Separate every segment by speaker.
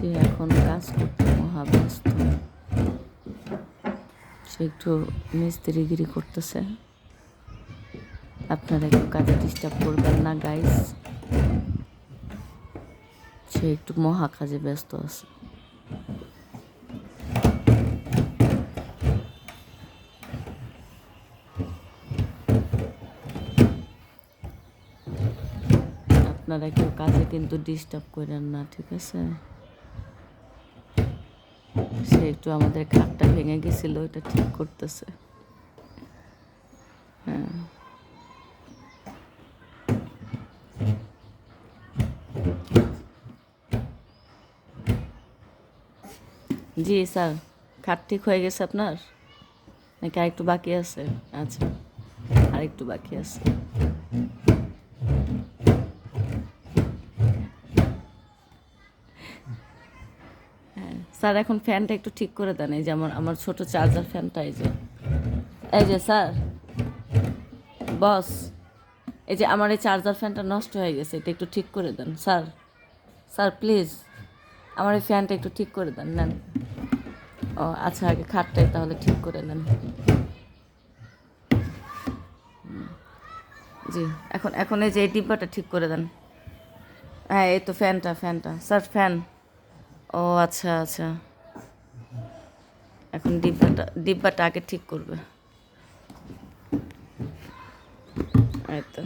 Speaker 1: সে এখন কাজ করতে মহাব্যস্ত। সে একটু মিস্ত্রিগিরি করতেছে। আপনারা একটু কাজে ডিস্টার্ব করবেন না গাইস। সে একটু মহা কাজে ব্যস্ত আছে। আপনারা কেউ কাজে কিন্তু ডিস্টার্ব করেন না, ঠিক আছে? সে একটু আমাদের খাটটা ভেঙে গেছিল, এটা ঠিক করতেছে। হ্যাঁ, জি স্যার, খাট ঠিক হয়ে গেছে আপনার নাকি আরেকটু বাকি আছে? আচ্ছা, আরেকটু বাকি আছে। হ্যাঁ স্যার, এখন ফ্যানটা একটু ঠিক করে দেন। এই যে আমার ছোট চার্জার ফ্যানটা, এই যে স্যার বস, এই যে আমার এই চার্জার ফ্যানটা নষ্ট হয়ে গেছে, এটা একটু ঠিক করে দেন স্যার। স্যার প্লিজ আমার এই ফ্যানটা একটু ঠিক করে দেন। নেন। ও আচ্ছা, আগে খাটটাই তাহলে ঠিক করে নেন। জি, এখন এখন এই যে এই ডিব্বাটা ঠিক করে দেন। হ্যাঁ, এই তো ফ্যানটা স্যার, ফ্যান। ও আচ্ছা আচ্ছা, এখন ডিব্বাটা আগে ঠিক করবে। এই তো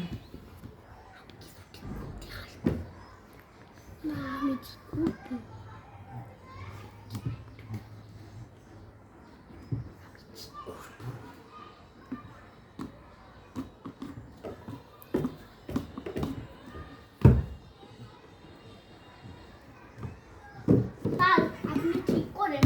Speaker 2: আপনি ঠিক করেন।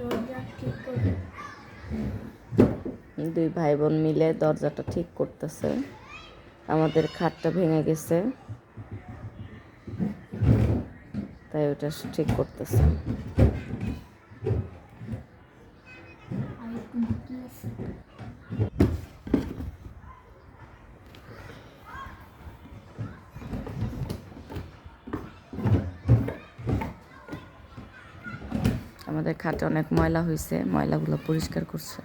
Speaker 2: দরজা ঠিক করেন।
Speaker 1: দুই ভাই বোন মিলে দরজাটা ঠিক করতেছে। আমাদের খাটটা ভেঙে গেছে, তাই ওটা ঠিক করতেছে। আমাদের খাটে অনেক ময়লা হয়েছে, ময়লাগুলো পরিষ্কার করছে।